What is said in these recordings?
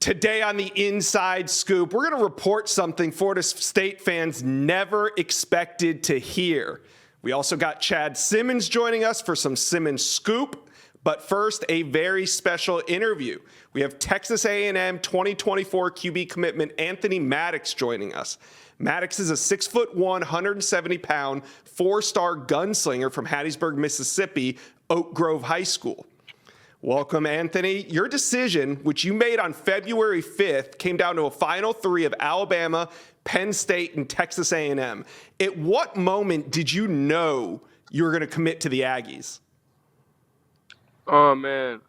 Today on the Inside Scoop, we're going to report something Florida State fans never expected to hear. We also got Chad Simmons joining us for some Simmons Scoop. But first, a very special interview. We have Texas A&M 2024 QB commitment Anthony Maddox joining us. Maddox is a 6'1", 170-pound, four-star gunslinger from Hattiesburg, Mississippi, Oak Grove High School. Welcome, Anthony. Your decision, which you made on February 5th, came down to a final three of Alabama, Penn State, and Texas A&M. At what moment did you know you were going to commit to the Aggies? Oh, man,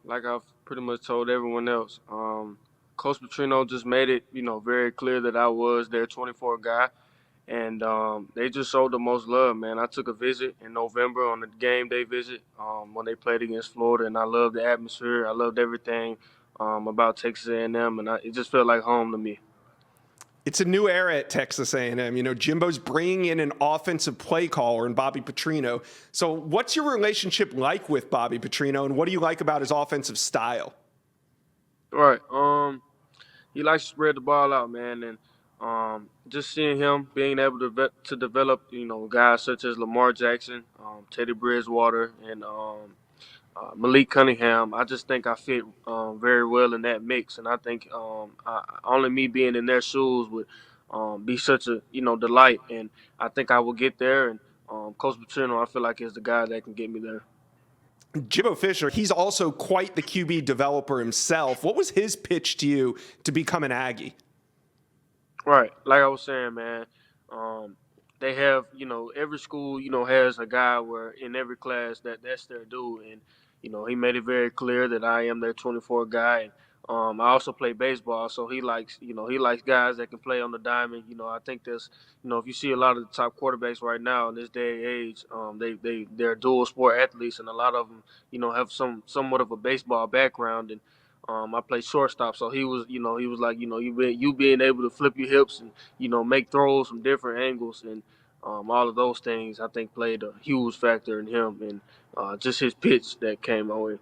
like I've pretty much told everyone else, Coach Petrino just made it, very clear that I was their 24 guy, and they just showed the most love, man. I took a visit in November on the game day visit when they played against Florida, and I loved the atmosphere. I loved everything about Texas A&M, and it just felt like home to me. It's a new era at Texas A&M. Jimbo's bringing in an offensive play caller in Bobby Petrino. So what's your relationship like with Bobby Petrino, and what do you like about his offensive style? Right. He likes to spread the ball out, man, and just seeing him being able to develop, guys such as Lamar Jackson, Teddy Bridgewater, and Malik Cunningham, I just think I fit very well in that mix, and I think only me being in their shoes would be such a delight, and I think I will get there. And Coach Petrino, I feel like is the guy that can get me there. Jimbo Fisher, he's also quite the QB developer himself. What was his pitch to you to become an Aggie? Right, like I was saying, man. They have, every school, has a guy where in every class that's their dude, and he made it very clear that I am their 24 guy. And I also play baseball, so he likes guys that can play on the diamond. I think there's, if you see a lot of the top quarterbacks right now in this day and age, they're dual sport athletes, and a lot of them, have somewhat of a baseball background. And I play shortstop, so he was like, you being able to flip your hips and make throws from different angles, and all of those things I think played a huge factor in him, and just his pitch that came my way.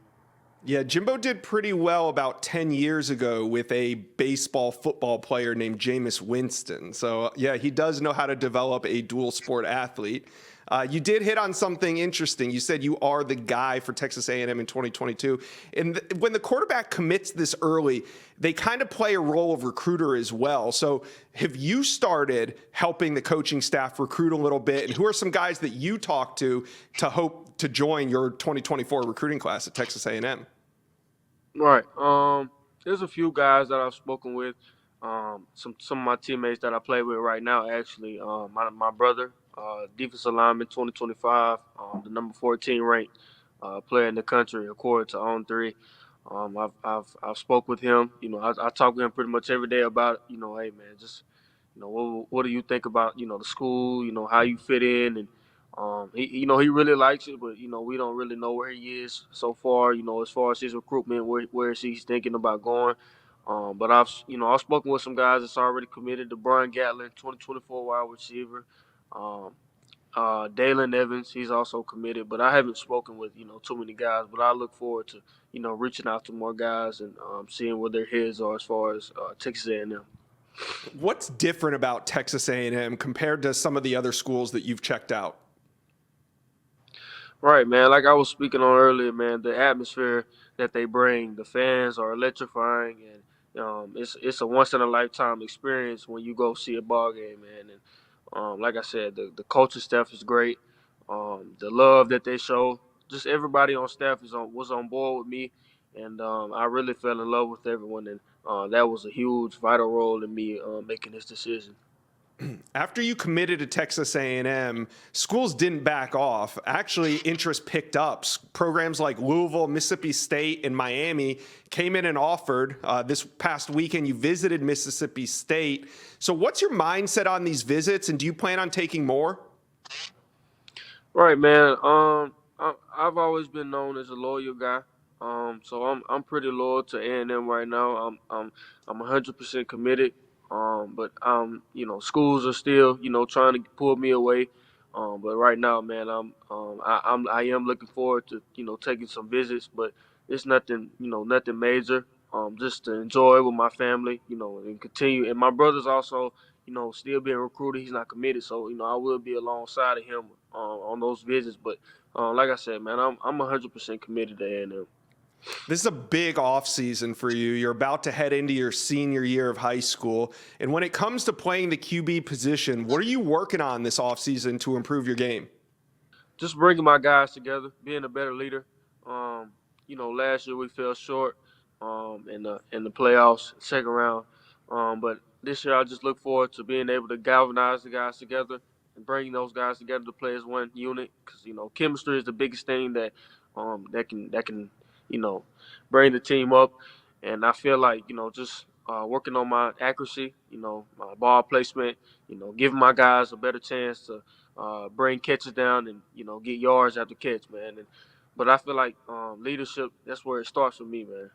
Yeah, Jimbo did pretty well about 10 years ago with a baseball football player named Jameis Winston. So, yeah, he does know how to develop a dual sport athlete. You did hit on something interesting. You said you are the guy for Texas A&M in 2022. And when the quarterback commits this early, they kind of play a role of recruiter as well. So have you started helping the coaching staff recruit a little bit? And who are some guys that you talk to hope to join your 2024 recruiting class at Texas A&M? Right. There's a few guys that I've spoken with. Some of my teammates that I play with right now, actually. My brother, defensive lineman 2025, the number 14 ranked player in the country according to On3. I've spoke with him. I talk with him pretty much every day about, hey man, just what do you think about the school, how you fit in, and he really likes it, but we don't really know where he is so far. As far as his recruitment, where is he's thinking about going. But I've spoken with some guys that's already committed to Brian Gatlin, 2024 wide receiver. Dalen Evans, he's also committed, but I haven't spoken with too many guys. But I look forward to reaching out to more guys and seeing where their heads are as far as Texas A&M. What's different about Texas A&M compared to some of the other schools that you've checked out? Right, man. Like I was speaking on earlier, man, the atmosphere that they bring, the fans are electrifying, and it's a once in a lifetime experience when you go see a ball game, man. And like I said, the coaching staff is great. The love that they show, just everybody on staff was on board with me, and I really fell in love with everyone, and that was a huge, vital role in me making this decision. After you committed to Texas A&M, schools didn't back off. Actually, interest picked up. Programs like Louisville, Mississippi State, and Miami came in and offered. This past weekend, you visited Mississippi State. So what's your mindset on these visits, and do you plan on taking more? Right, man. I've always been known as a loyal guy. So I'm pretty loyal to A&M right now. I'm 100% committed. But schools are still trying to pull me away. But right now, man, I am looking forward to taking some visits, but it's nothing nothing major. just to enjoy it with my family, and continue. And my brother's also, still being recruited. He's not committed, so I will be alongside of him on those visits. But like I said, man, I'm 100% committed to A&M. This is a big offseason for you. You're about to head into your senior year of high school. And when it comes to playing the QB position, what are you working on this offseason to improve your game? Just bringing my guys together, being a better leader. Last year we fell short in the playoffs, second round. But this year I just look forward to being able to galvanize the guys together and bringing those guys together to play as one unit. Because chemistry is the biggest thing that can bring the team up. And I feel like just working on my accuracy, my ball placement, giving my guys a better chance to bring catches down and get yards after catch, man. But I feel like leadership, that's where it starts for me, man.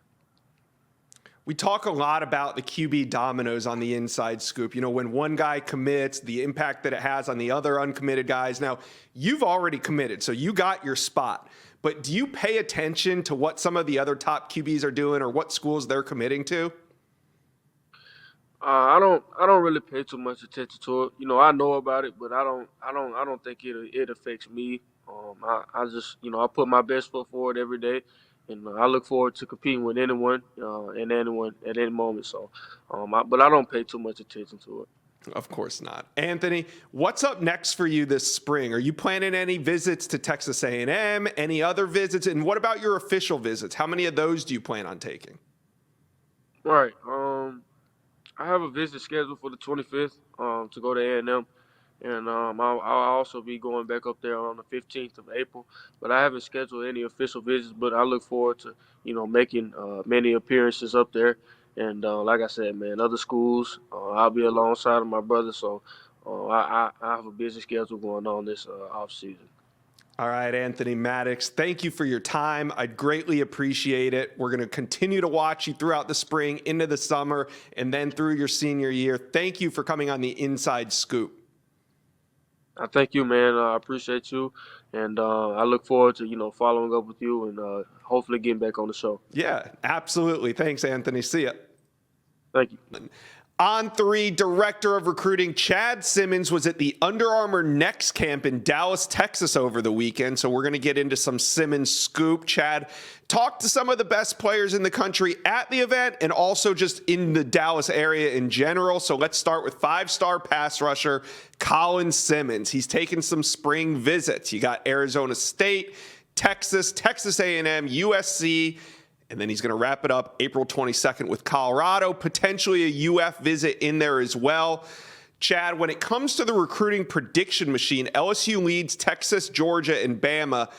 We talk a lot about the QB dominoes on the inside scoop. When one guy commits, the impact that it has on the other uncommitted guys. Now, you've already committed, so you got your spot. But do you pay attention to what some of the other top QBs are doing or what schools they're committing to? I don't really pay too much attention to it. I know about it, but I don't think it affects me. I just I put my best foot forward every day, and I look forward to competing with anyone and anyone at any moment. So, but I don't pay too much attention to it. Of course not. Anthony, what's up next for you this spring? Are you planning any visits to Texas A&M, any other visits? And what about your official visits? How many of those do you plan on taking? All right. I have a visit scheduled for the 25th to go to A&M, and I'll also be going back up there on the 15th of April. But I haven't scheduled any official visits, but I look forward to making many appearances up there. And like I said, man, other schools, I'll be alongside of my brother, so I have a busy schedule going on this off season. All right, Anthony Maddox, thank you for your time. I'd greatly appreciate it. We're going to continue to watch you throughout the spring, into the summer, and then through your senior year. Thank you for coming on the Inside Scoop. I thank you, man. I appreciate you, and I look forward to following up with you and hopefully getting back on the show. Yeah, absolutely. Thanks, Anthony. See ya. Thank you. On 3, Director of Recruiting Chad Simmons was at the Under Armour Next Camp in Dallas, Texas over the weekend, so we're going to get into some Simmons scoop. Chad talked to some of the best players in the country at the event and also just in the Dallas area in general. So let's start with 5-star pass rusher Colin Simmons. He's taken some spring visits. You got Arizona State, Texas, Texas A&M, USC, and then he's going to wrap it up April 22nd with Colorado, potentially a UF visit in there as well. Chad, when it comes to the recruiting prediction machine, LSU leads Texas, Georgia, and Bama.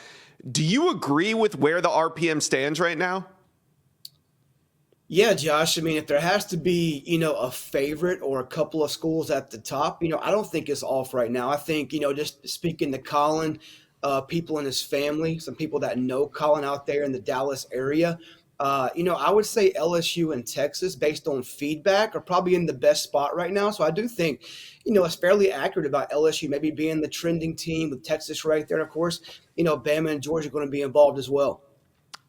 Do you agree with where the RPM stands right now? Yeah, Josh. I mean, if there has to be, a favorite or a couple of schools at the top, I don't think it's off right now. I think, just speaking to Colin, people in his family, some people that know Colin out there in the Dallas area, I would say LSU and Texas, based on feedback, are probably in the best spot right now. So I do think, it's fairly accurate about LSU maybe being the trending team with Texas right there. And of course, Bama and Georgia are going to be involved as well.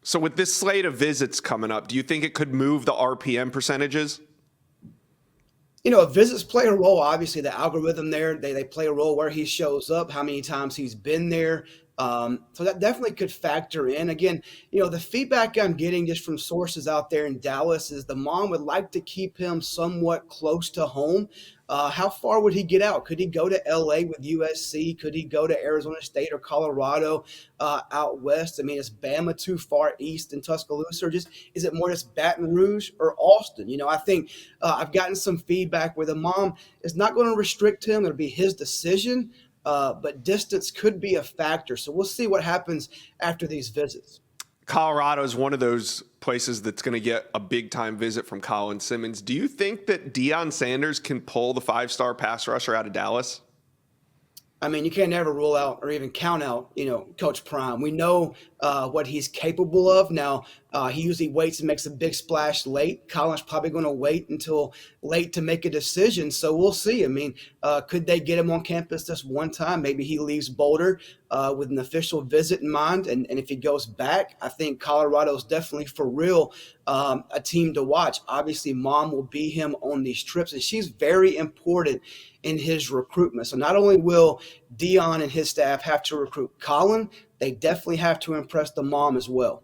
So with this slate of visits coming up, do you think it could move the RPM percentages? Visits play a role. Obviously, the algorithm there, they play a role where he shows up, how many times he's been there. So that definitely could factor in. Again, the feedback I'm getting just from sources out there in Dallas is the mom would like to keep him somewhat close to home. How far would he get out? Could he go to LA with USC? Could he go to Arizona State or Colorado out west? I mean, is Bama too far east in Tuscaloosa, or just is it more just Baton Rouge or Austin? I think I've gotten some feedback where the mom is not going to restrict him. It'll be his decision, but distance could be a factor. So we'll see what happens after these visits. Colorado is one of those places that's going to get a big-time visit from Colin Simmons. Do you think that Deion Sanders can pull the 5-star pass rusher out of Dallas? I mean, you can't never rule out or even count out, Coach Prime. We know what he's capable of. Now, he usually waits and makes a big splash late. Colin's probably going to wait until late to make a decision. So we'll see. I mean, could they get him on campus this one time? Maybe he leaves Boulder with an official visit in mind. And if he goes back, I think Colorado is definitely for real a team to watch. Obviously, Mom will be him on these trips, and she's very important in his recruitment. So not only will Dion and his staff have to recruit Colin, they definitely have to impress the mom as well.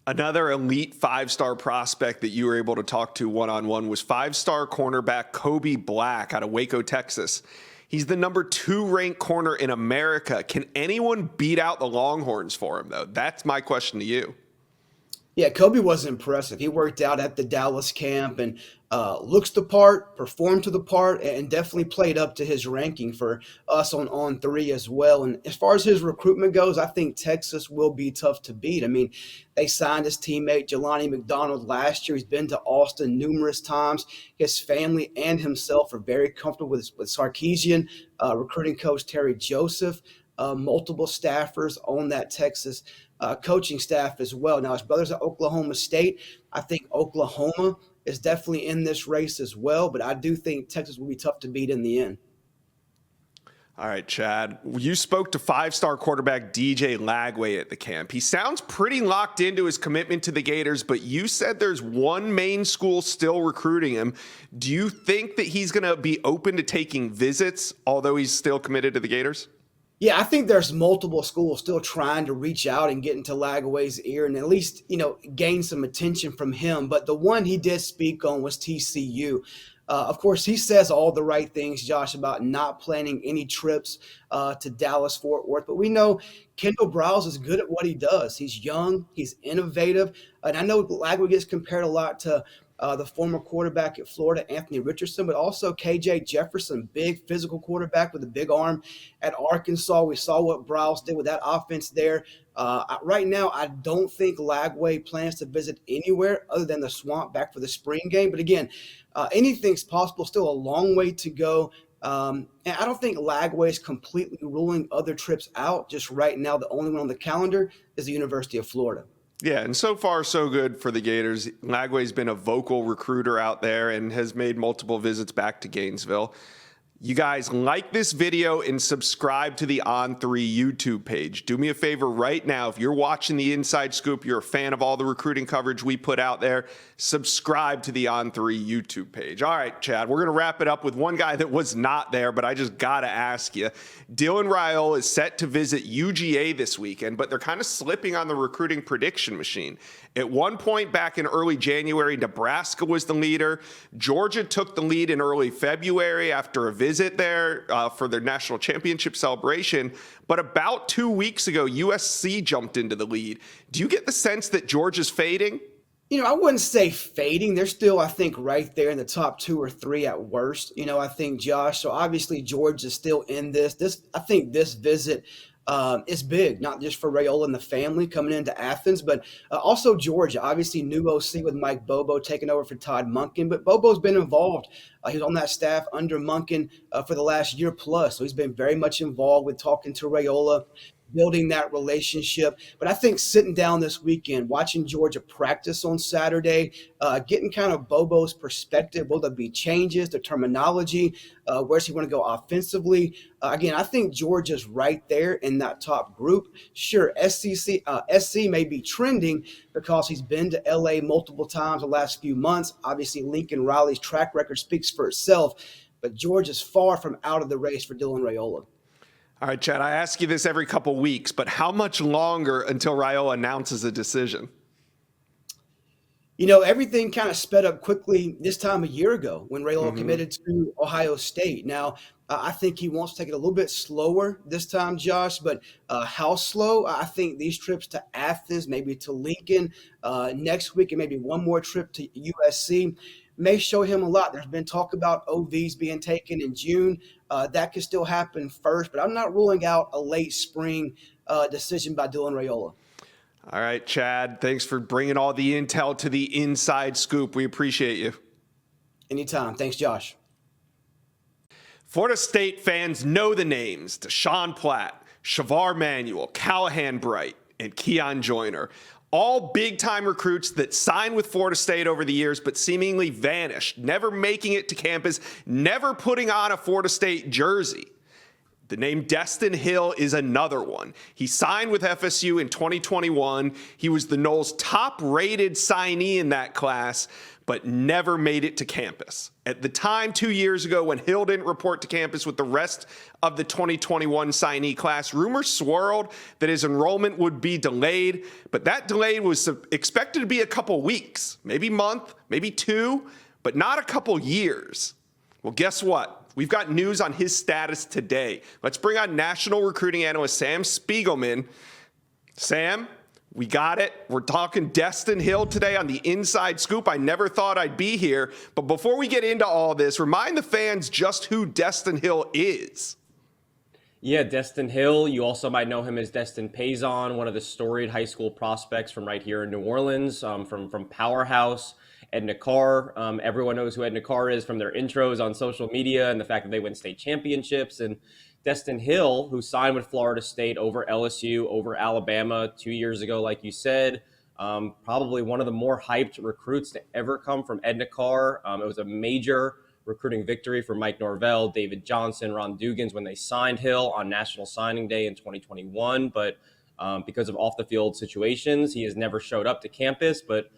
Another elite 5-star prospect that you were able to talk to one-on-one was 5-star cornerback Kobe Black out of Waco, Texas. He's the number 2 ranked corner in America. Can anyone beat out the Longhorns for him, though? That's my question to you. Yeah, Kobe was impressive. He worked out at the Dallas camp and looks the part, performed to the part, and definitely played up to his ranking for us on 3 as well. And as far as his recruitment goes, I think Texas will be tough to beat. I mean, they signed his teammate Jelani McDonald last year. He's been to Austin numerous times. His family and himself are very comfortable with Sarkisian, recruiting coach Terry Joseph, multiple staffers on that Texas coaching staff as well. Now, his brother's at Oklahoma State. I think Oklahoma is definitely in this race as well, but I do think Texas will be tough to beat in the end. All right, Chad, you spoke to 5-star quarterback DJ Lagway at the camp. He sounds pretty locked into his commitment to the Gators, but you said there's one main school still recruiting him. Do you think that he's going to be open to taking visits, although he's still committed to the Gators? Yeah, I think there's multiple schools still trying to reach out and get into Lagway's ear and at least, gain some attention from him. But the one he did speak on was TCU. Of course, he says all the right things, Josh, about not planning any trips to Dallas-Fort Worth. But we know Kendall Briles is good at what he does. He's young. He's innovative. And I know Lagway gets compared a lot to the former quarterback at Florida, Anthony Richardson, but also KJ Jefferson, big physical quarterback with a big arm at Arkansas. We saw what Briles did with that offense there. Right now, I don't think Lagway plans to visit anywhere other than the Swamp back for the spring game. But again, anything's possible, still a long way to go. And I don't think Lagway is completely ruling other trips out. Just right now, the only one on the calendar is the University of Florida. Yeah, and so far so good for the Gators. Lagway's been a vocal recruiter out there and has made multiple visits back to Gainesville. You guys like this video and subscribe to the On3 YouTube page. Do me a favor right now. If you're watching the Inside Scoop, you're a fan of all the recruiting coverage we put out there, subscribe to the On3 YouTube page. All right, Chad, we're going to wrap it up with one guy that was not there, but I just got to ask you. Dylan Raiola is set to visit UGA this weekend, but they're kind of slipping on the recruiting prediction machine. At one point back in early January, Nebraska was the leader. Georgia took the lead in early February after a visit there for their national championship celebration. But about 2 weeks ago, USC jumped into the lead. Do you get the sense that Georgia's fading? I wouldn't say fading. They're still, I think, right there in the top 2 or 3 at worst. I think, Josh. So obviously Georgia's still in this. I think this visit is big, not just for Raiola and the family coming into Athens, but also Georgia. Obviously, new OC with Mike Bobo taking over for Todd Monken, but Bobo's been involved. He was on that staff under Monken for the last year plus, so he's been very much involved with talking to Raiola, building that relationship. But I think sitting down this weekend, watching Georgia practice on Saturday, getting kind of Bobo's perspective, will there be changes, the terminology, where's he want to go offensively? Again, I think Georgia's right there in that top group. Sure, SC may be trending because he's been to LA multiple times the last few months. Obviously, Lincoln Riley's track record speaks for itself, but Georgia's far from out of the race for Dylan Raiola. All right, Chad, I ask you this every couple weeks, but how much longer until Raiola announces a decision? Everything kind of sped up quickly this time a year ago when Raiola committed to Ohio State. Now, I think he wants to take it a little bit slower this time, Josh, but how slow? I think these trips to Athens, maybe to Lincoln next week, and maybe one more trip to USC may show him a lot. There's been talk about OVs being taken in June. That could still happen first, but I'm not ruling out a late spring decision by Dylan Raiola. All right, Chad, thanks for bringing all the intel to the Inside Scoop. We appreciate you. Anytime. Thanks, Josh. Florida State fans know the names: Deshaun Platt, Shavar Manuel, Callahan Bright. and Keon Joyner. All big-time recruits that signed with Florida State over the years but seemingly vanished, never making it to campus, never putting on a Florida State jersey. The name Destyn Hill is another one. He signed with FSU in 2021. He was the Noles' top-rated signee in that class, but never made it to campus. At the time, 2 years ago, when Hill didn't report to campus with the rest of the 2021 signee class, rumors swirled that his enrollment would be delayed, but that delay was expected to be a couple weeks, maybe month, maybe two, but not a couple years. Well, guess what? We've got news on his status today. Let's bring on national recruiting analyst Sam Spiegelman. Sam, we got it. We're talking Destyn Hill today on the Inside Scoop. I never thought I'd be here. But before we get into all this, remind the fans just who Destyn Hill is. Yeah, Destyn Hill. You also might know him as Destin Payson, one of the storied high school prospects from right here in New Orleans, from Powerhouse. Edna Carr. Everyone knows who Edna Carr is from their intros on social media and the fact that they win state championships. And Destyn Hill, who signed with Florida State over LSU, over Alabama 2 years ago, like you said, probably one of the more hyped recruits to ever come from Edna Carr. It was a major recruiting victory for Mike Norvell, David Johnson, Ron Dugans when they signed Hill on National Signing Day in 2021. But because of off-the-field situations, he has never showed up to campus. But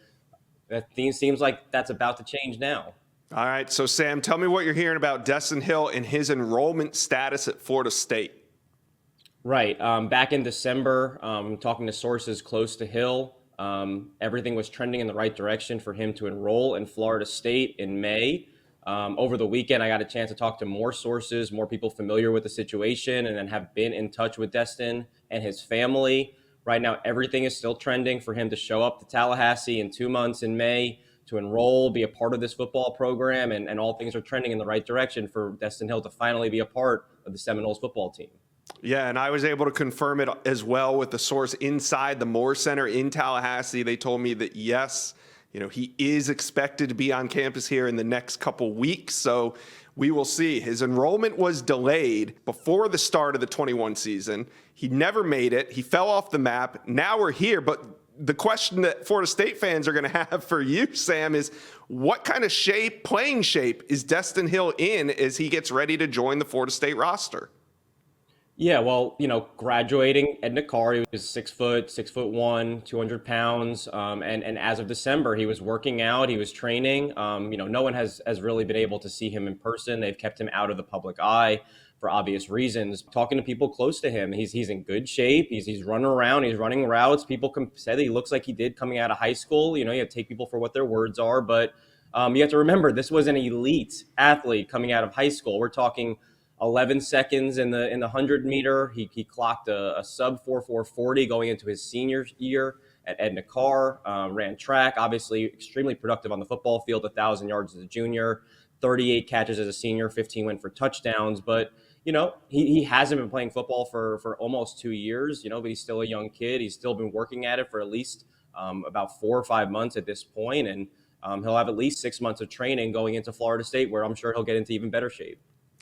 that seems like that's about to change now. All right, so Sam, tell me what you're hearing about Destyn Hill and his enrollment status at Florida State. Right. Back in December, talking to sources close to Hill, everything was trending in the right direction for him to enroll in Florida State in May. Over the weekend, I got a chance to talk to more sources, more people familiar with the situation, and then have been in touch with Destyn and his family. Right now, everything is still trending for him to show up to Tallahassee in 2 months in May, to enroll, be a part of this football program, and all things are trending in the right direction for Destyn Hill to finally be a part of the Seminoles football team. Yeah, and I was able to confirm it as well with the source inside the Moore Center in Tallahassee. They told me that, yes, he is expected to be on campus here in the next couple weeks, so we will see. His enrollment was delayed before the start of the 21 season. He never made it. He fell off the map. Now we're here, but the question that Florida State fans are going to have for you, Sam, is what kind of playing shape is Destyn Hill in as he gets ready to join the Florida State roster? Yeah, well, graduating Edna Carr, he was 6'1", 200 pounds. And as of December, he was working out, he was training. No one has really been able to see him in person. They've kept him out of the public eye for obvious reasons. Talking to people close to him, he's in good shape. He's running around, he's running routes. People say that he looks like he did coming out of high school. You have to take people for what their words are. But you have to remember, this was an elite athlete coming out of high school. We're talking 11 seconds in the 100 meter. He clocked a sub 4.40 going into his senior year at Edna Carr. Ran track, obviously extremely productive on the football field, 1,000 yards as a junior, 38 catches as a senior, 15 went for touchdowns. But he hasn't been playing football for almost 2 years, but he's still a young kid. He's still been working at it for at least about 4 or 5 months at this point. And he'll have at least 6 months of training going into Florida State, where I'm sure he'll get into even better shape.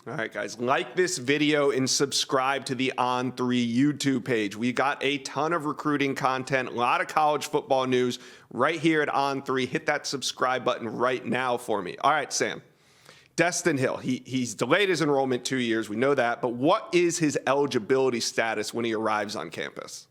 All right, guys, like this video and subscribe to the On3 YouTube page. We got a ton of recruiting content, a lot of college football news right here at On3. Hit that subscribe button right now for me. All right, Sam. Destyn Hill, he's delayed his enrollment 2 years. We know that. But what is his eligibility status when he arrives on campus?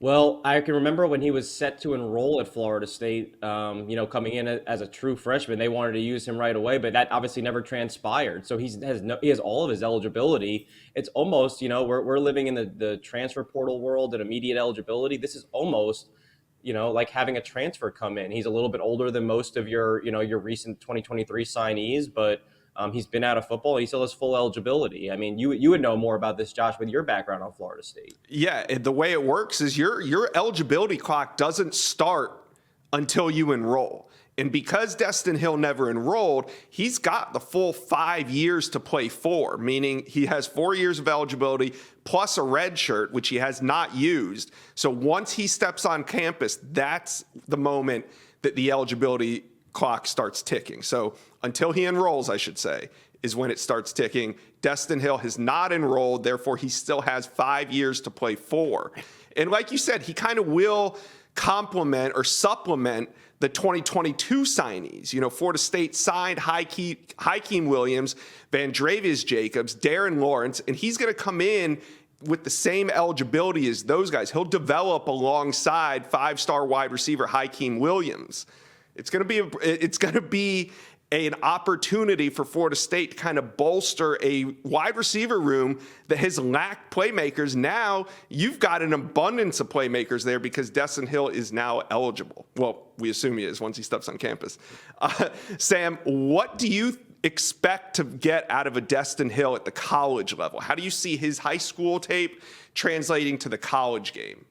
Well, I can remember when he was set to enroll at Florida State, coming in as a true freshman, they wanted to use him right away, but that obviously never transpired. So he has all of his eligibility. It's almost, we're living in the transfer portal world and immediate eligibility. This is almost, like having a transfer come in. He's a little bit older than most of your recent 2023 signees, but he's been out of football. He still has full eligibility. I mean, you would know more about this, Josh, with your background on Florida State. Yeah, the way it works is your eligibility clock doesn't start until you enroll. And because Destyn Hill never enrolled, he's got the full 5 years to play for, meaning he has 4 years of eligibility plus a red shirt, which he has not used. So once he steps on campus, that's the moment that the eligibility clock starts ticking. So until he enrolls, I should say, is when it starts ticking. Destyn Hill has not enrolled, therefore he still has 5 years to play for. And like you said, he kind of will complement or supplement the 2022 signees. You know, Florida State signed Hakeem Williams, Vandrevius Jacobs, Darren Lawrence, and he's going to come in with the same eligibility as those guys. He'll develop alongside five-star wide receiver Hakeem Williams. It's going to be an opportunity for Florida State to kind of bolster a wide receiver room that has lacked playmakers. Now you've got an abundance of playmakers there because Destyn Hill is now eligible. Well, we assume he is once he steps on campus. Sam, what do you expect to get out of a Destyn Hill at the college level? How do you see his high school tape translating to the college game?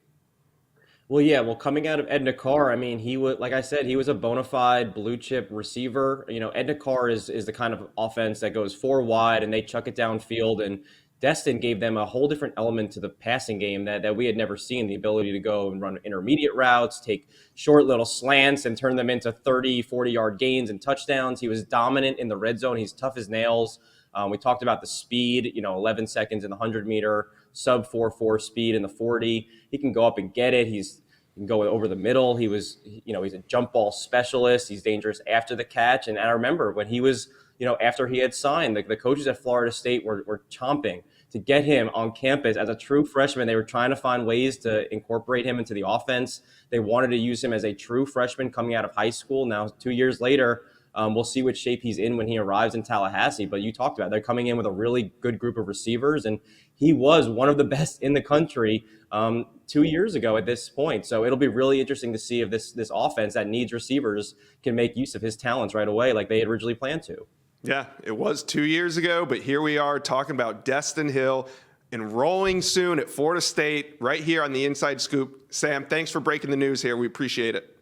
Well, yeah. Well, coming out of Edna Carr, I mean, he was, like I said, he was a bona fide blue chip receiver. You know, Edna Carr is the kind of offense that goes four wide and they chuck it downfield. And Destyn gave them a whole different element to the passing game that we had never seen, the ability to go and run intermediate routes, take short little slants and turn them into 30, 40-yard gains and touchdowns. He was dominant in the red zone. He's tough as nails. We talked about the speed, 11 seconds in the 100-meter, sub 4.4 speed in the 40. He can go up and get it. He can go over the middle. He's a jump ball specialist. He's dangerous after the catch. And I remember when he was, after he had signed, the coaches at Florida State were chomping to get him on campus as a true freshman. They were trying to find ways to incorporate him into the offense. They wanted to use him as a true freshman coming out of high school. Now, 2 years later, we'll see what shape he's in when he arrives in Tallahassee. But you talked about they're coming in with a really good group of receivers, and he was one of the best in the country 2 years ago at this point. So it'll be really interesting to see if this offense that needs receivers can make use of his talents right away like they had originally planned to. Yeah, it was 2 years ago, but here we are talking about Destyn Hill enrolling soon at Florida State right here on the Inside Scoop. Sam, thanks for breaking the news here. We appreciate it.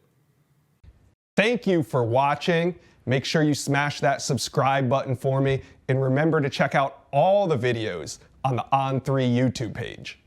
Thank you for watching. Make sure you smash that subscribe button for me. And remember to check out all the videos on the On3 YouTube page.